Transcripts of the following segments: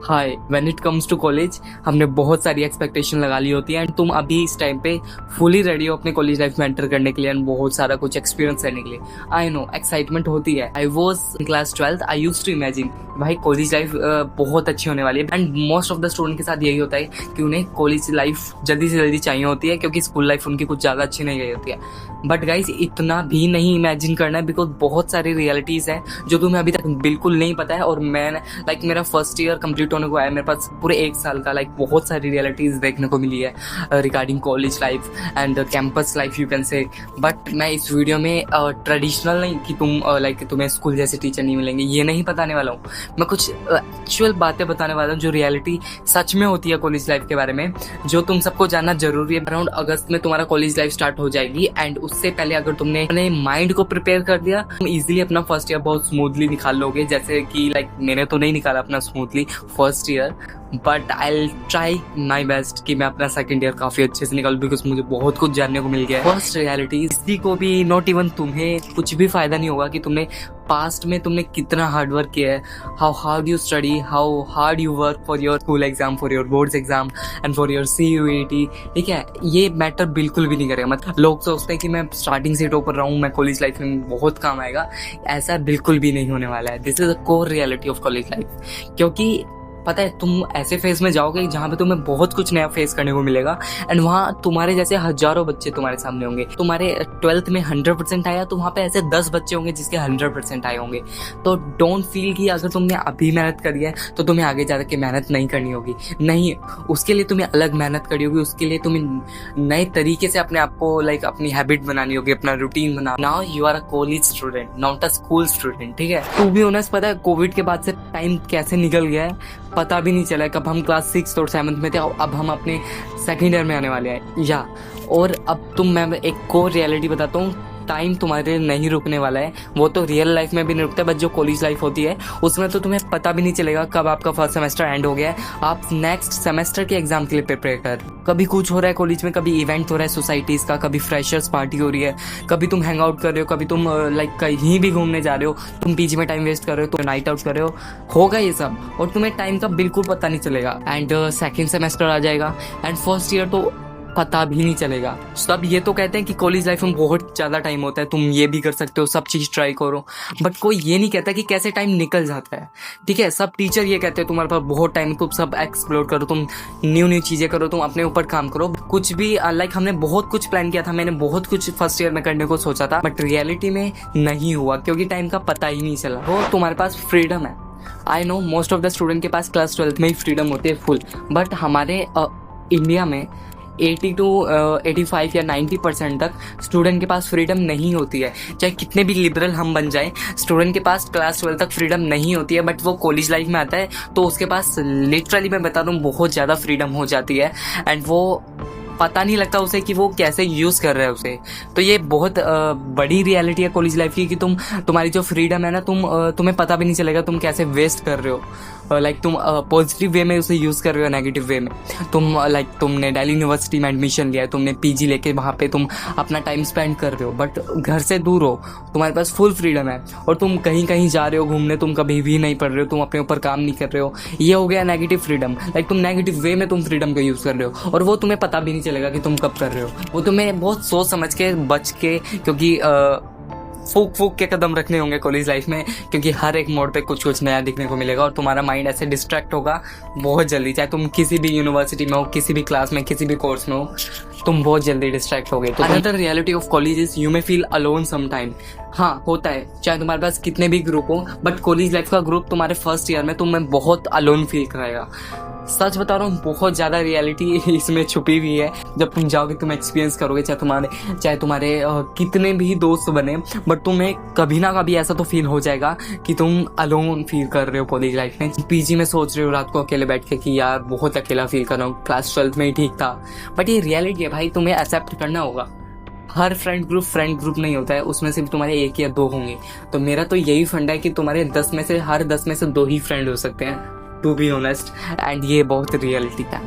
Hi, when it comes to college हमने बहुत सारी एक्सपेक्टेशन लगा ली होती है एंड तुम अभी इस टाइम पे फुली रेडी हो अपने कॉलेज लाइफ में एंटर करने के लिए एंड बहुत सारा कुछ एक्सपीरियंस करने के लिए। आई नो एक्साइटमेंट होती है। I was in class 12th, I used to imagine भाई कॉलेज लाइफ बहुत अच्छी होने वाली है and most of the student के साथ यही होता है कि उन्हें कॉलेज लाइफ जल्दी से जल्दी चाहिए होती है क्योंकि स्कूल लाइफ उनकी कुछ ज़्यादा अच्छी नहीं गई होती है। बट गाइज इतना भी नहीं इमेजिन करना है बिकॉज बहुत सारी रियलिटीज़ हैं जो तुम्हें अभी तक बिल्कुल नहीं पता है। और मैं मेरा फर्स्ट ईयर कंप्लीट होने को आया, मेरे पास पूरे एक साल का बहुत सारी रियलिटीज़ देखने को मिली है regarding college life and campus life you can say. But मैं इस वीडियो में ट्रेडिशनल नहीं कि तुम्हें स्कूल जैसे टीचर नहीं मिलेंगे, ये नहीं बताने वाला हूँ। मैं कुछ एक्चुअल बातें बताने वाला हूँ जो रियलिटी सच में होती है कॉलेज लाइफ के बारे में, जो तुम सबको जानना जरूरी है। अराउंड अगस्त में तुम्हारा कॉलेज लाइफ स्टार्ट हो जाएगी एंड उससे पहले अगर तुमने अपने माइंड को प्रिपेयर कर दिया तुम इजीली अपना फर्स्ट ईयर बहुत स्मूथली निकाल लोगे। जैसे कि मैंने तो नहीं निकाला अपना smoothly first year, but I try my best कि मैं अपना सेकंड ईयर काफी अच्छे से निकालूं बिकॉज मुझे बहुत कुछ जानने को मिल गया है। फर्स्ट रियलिटी किसी को भी, नॉट इवन तुम्हें, कुछ भी फायदा नहीं होगा कि तुमने पास्ट में तुमने कितना हार्ड वर्क किया है, how hard you study, how hard you work for your school exam, for your boards exam and for your CUET। ठीक है, ये मैटर बिल्कुल भी नहीं करेगा। मतलब लोग सोचते हैं कि मैं स्टार्टिंग से टॉपर रहा हूँ, मैं कॉलेज लाइफ में बहुत काम आएगा, ऐसा बिल्कुल भी नहीं होने वाला है। This is the core reality of college life. क्योंकि पता है तुम ऐसे फेज में जाओगे जहाँ पे तुम्हें बहुत कुछ नया फेस करने को मिलेगा एंड वहाँ तुम्हारे जैसे हजारों बच्चे तुम्हारे सामने होंगे। तुम्हारे 12th में 100% आया तो वहाँ पे ऐसे 10 बच्चे होंगे जिसके 100% आए होंगे। तो डोंट फील कि अगर तुमने अभी मेहनत करी है तो तुम्हें आगे जा के मेहनत नहीं करनी होगी। नहीं, उसके लिए तुम्हें अलग मेहनत करनी होगी। उसके लिए तुम्हें नए तरीके से अपने आप को अपनी हैबिट बनानी होगी, अपना रूटीन बना। Now you are a college student, not a school student. ठीक है, टू बी ऑनेस्ट पता है कोविड के बाद से टाइम कैसे निकल गया है पता भी नहीं चला। कब हम क्लास 6 और 7th में थे, अब हम अपने सेकेंड ईयर में आने वाले हैं या। और अब मैं एक को रियलिटी बताता हूँ, टाइम तुम्हारे नहीं रुकने वाला है। वो तो रियल लाइफ में भी नहीं रुकता, बट जो कॉलेज लाइफ होती है उसमें तो तुम्हें पता भी नहीं चलेगा कब आपका फर्स्ट सेमेस्टर एंड हो गया है। आप नेक्स्ट सेमेस्टर के एग्जाम के लिए प्रिपेयर कर, कभी कुछ हो रहा है कॉलेज में, कभी इवेंट हो रहा है सोसाइटीज का, कभी फ्रेशर्स पार्टी हो रही है, कभी तुम हैंग आउट कर रहे हो, कभी तुम कहीं भी घूमने जा रहे हो, तुम पीजी में टाइम वेस्ट कर रहे हो, तुम नाइट आउट कर रहे हो, होगा ये सब और तुम्हें टाइम का बिल्कुल पता नहीं चलेगा। एंड सेकेंड सेमेस्टर आ जाएगा एंड फर्स्ट ईयर तो पता भी नहीं चलेगा। सब ये तो कहते हैं कि कॉलेज लाइफ में बहुत ज़्यादा टाइम होता है, तुम ये भी कर सकते हो, सब चीज़ ट्राई करो, बट कोई ये नहीं कहता कि कैसे टाइम निकल जाता है। ठीक है, सब टीचर ये कहते हैं तुम्हारे पास बहुत टाइम, तुम सब एक्सप्लोर करो, तुम न्यू चीज़ें करो, तुम अपने ऊपर काम करो। कुछ भी हमने बहुत कुछ प्लान किया था, मैंने बहुत कुछ फर्स्ट ईयर में करने को सोचा था, बट रियलिटी में नहीं हुआ क्योंकि टाइम का पता ही नहीं चला। वो तुम्हारे पास फ्रीडम है। I know most of the student के पास क्लास 12th में ही फ्रीडम होती है फुल, बट हमारे इंडिया में 80 to 85 या 90% तक स्टूडेंट के पास फ्रीडम नहीं होती है। चाहे कितने भी लिबरल हम बन जाएं, स्टूडेंट के पास क्लास 12 तक फ्रीडम नहीं होती है। बट वो कॉलेज लाइफ में आता है तो उसके पास लिटरली मैं बता दूं बहुत ज़्यादा फ्रीडम हो जाती है एंड वो पता नहीं लगता उसे कि वो कैसे यूज़ कर रहे हैं उसे। तो ये बहुत बड़ी रियलिटी है कॉलेज लाइफ की कि तुम्हारी जो फ्रीडम है ना, तुम्हें पता भी नहीं चलेगा तुम कैसे वेस्ट कर रहे हो। तुम पॉजिटिव वे में उसे यूज़ कर रहे हो, नेगेटिव वे में। तुमने दिल्ली यूनिवर्सिटी में एडमिशन लिया है, तुमने PG लेके वहाँ पे तुम अपना टाइम स्पेंड कर रहे हो, बट घर से दूर हो, तुम्हारे पास फुल फ्रीडम है और तुम कहीं कहीं जा रहे हो घूमने, तुम कभी भी नहीं पढ़ रहे हो, तुम अपने ऊपर काम नहीं कर रहे हो। ये हो गया नेगेटिव फ्रीडम। तुम नेगेटिव वे में तुम फ्रीडम को यूज़ कर रहे हो और वो तुम्हें पता भी नहीं चलेगा कि तुम कब कर रहे हो। वो तुम्हें बहुत सोच समझ के, बच के, क्योंकि फूक के कदम रखने होंगे कॉलेज लाइफ में, क्योंकि हर एक मोड़ पे कुछ नया दिखने को मिलेगा और तुम्हारा माइंड ऐसे डिस्ट्रैक्ट होगा बहुत जल्दी। चाहे तुम किसी भी यूनिवर्सिटी में हो, किसी भी क्लास में, किसी भी कोर्स में हो, तुम बहुत जल्दी डिस्ट्रैक्ट होगे। तो another reality of college is you may feel alone some time. हाँ, होता है, चाहे तुम्हारे पास कितने भी ग्रुप हो, बट कॉलेज लाइफ का ग्रुप तुम्हारे फर्स्ट ईयर में तुम्हें बहुत अलोन फील कराएगा। सच बता रहा हूँ, बहुत ज़्यादा रियलिटी इसमें छुपी हुई है। जब तुम जाओगे तुम एक्सपीरियंस करोगे, चाहे तुम्हारे कितने भी दोस्त बने, बट तुम्हें कभी ना कभी ऐसा तो फील हो जाएगा कि तुम अलोन फील कर रहे हो कॉलेज लाइफ में। PG में सोच रहे हो रात को अकेले बैठ के कि यार बहुत अकेला फील कर रहा हूँ, क्लास 12th में ही ठीक था। बट ये रियलिटी है भाई, तुम्हें एक्सेप्ट करना होगा। हर फ्रेंड ग्रुप नहीं होता है, उसमें से भी तुम्हारे 1 या 2 होंगे। तो मेरा तो यही फंडा है कि तुम्हारे 10 में से हर 10 में से 2 ही फ्रेंड हो सकते हैं, टू बी ऑनेस्ट। एंड ये बहुत रियलिटी है।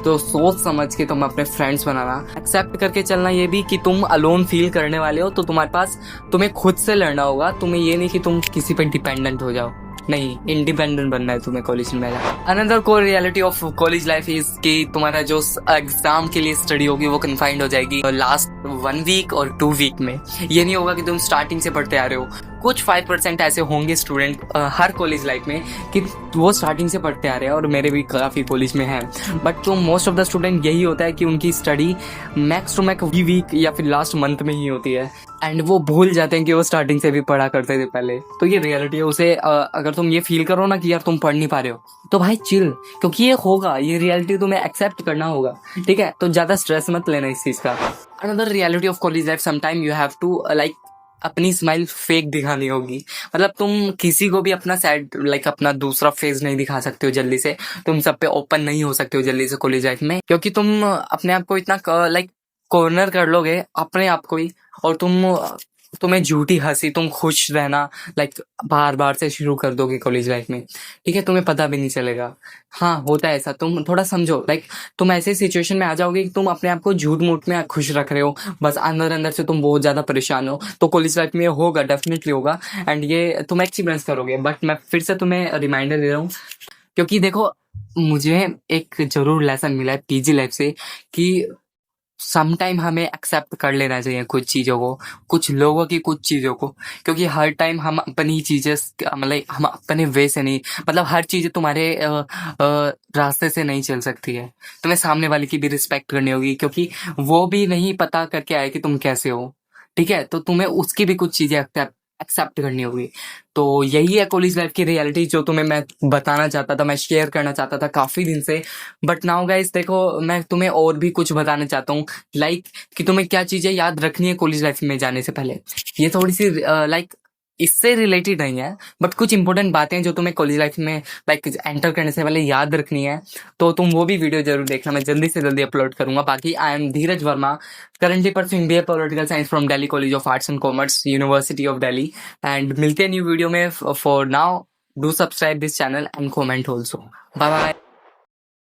तो सोच समझ के तुम अपने फ्रेंड्स बनाना, एक्सेप्ट करके चलना ये भी कि तुम अलोन फील करने वाले हो, तो तुम्हें खुद से लड़ना होगा। तुम्हें ये नहीं कि तुम किसी पे डिपेंडेंट हो जाओ। नहीं, इंडिपेंडेंट बनना है तुम्हें कॉलेज में। Another core reality of college life is कि तुम्हारा जो एग्जाम के लिए स्टडी होगी वो कन्फाइंड हो जाएगी लास्ट 1 वीक और 2 वीक में। ये नहीं होगा कि तुम स्टार्टिंग से पढ़ते आ रहे हो। कुछ 5% ऐसे होंगे स्टूडेंट हर कॉलेज लाइफ में कि वो स्टार्टिंग से पढ़ते आ रहे हैं, और मेरे भी काफ़ी कॉलेज में हैं। बट तो मोस्ट ऑफ द स्टूडेंट यही होता है कि उनकी study max to max week या फिर लास्ट मंथ में ही होती है, एंड वो भूल जाते हैं कि वो स्टार्टिंग से भी पढ़ा करते थे पहले। तो ये रियलिटी है। उसे अगर तुम ये फील करो ना कि यार तुम पढ़ नहीं पा रहे हो, तो भाई चिल, क्योंकि ये होगा, ये रियलिटी तुम्हें एक्सेप्ट करना होगा, ठीक है। तो ज़्यादा स्ट्रेस मत लेना इस चीज़ का। Another reality of college life, sometime you have to like अपनी स्माइल फेक दिखानी होगी। मतलब तुम किसी को भी अपना सैड अपना दूसरा फेस नहीं दिखा सकते हो जल्दी से। तुम सब पे ओपन नहीं हो सकते हो जल्दी से कॉलेज लाइफ में, क्योंकि तुम अपने आप को इतना कॉर्नर कर लोगे अपने आप को ही, और तुम्हें झूठी हंसी, तुम खुश रहना बार बार से शुरू कर दोगे कॉलेज लाइफ में, ठीक है। तुम्हें पता भी नहीं चलेगा। हाँ, होता है ऐसा। तुम थोड़ा समझो, तुम ऐसे सिचुएशन में आ जाओगे कि तुम अपने आप को झूठ मूठ में खुश रख रहे हो, बस अंदर अंदर से तुम बहुत ज्यादा परेशान हो। तो कॉलेज लाइफ में होगा, डेफिनेटली होगा, एंड ये तुम एक्सपीरियंस करोगे। बट मैं फिर से तुम्हें रिमाइंडर दे रहा हूँ, क्योंकि देखो, मुझे एक जरूर लेसन मिला है पीजी लाइफ से कि समटाइम हमें एक्सेप्ट कर लेना चाहिए कुछ चीज़ों को, कुछ लोगों की कुछ चीज़ों को, क्योंकि हर टाइम हम अपनी चीज़ें हम अपने वे से नहीं, हर चीज़ तुम्हारे रास्ते से नहीं चल सकती है। तुम्हें सामने वाले की भी रिस्पेक्ट करनी होगी, क्योंकि वो भी नहीं पता करके आए कि तुम कैसे हो, ठीक है। तो तुम्हें उसकी भी कुछ चीज़ें एक्सेप्ट करनी होगी। तो यही है कॉलेज लाइफ की रियलिटी जो तुम्हें मैं बताना चाहता था, मैं शेयर करना चाहता था काफ़ी दिन से। बट नाउ गाइस, देखो, मैं तुम्हें और भी कुछ बताना चाहता हूँ, कि तुम्हें क्या चीज़ें याद रखनी है कॉलेज लाइफ में जाने से पहले। ये थोड़ी सी इससे रिलेटेड नहीं है, बट कुछ इंपॉर्टेंट बातें जो तुम्हें कॉलेज लाइफ में एंटर करने से पहले याद रखनी है। तो तुम वो भी वीडियो जरूर देखना, मैं जल्दी से जल्दी अपलोड करूंगा। बाकी I am Dheeraj Verma, currently pursuing BA political science from Delhi college of arts and commerce, university of Delhi. And मिलते हैं न्यू वीडियो में। For now, do subscribe this channel and comment also. Bye bye.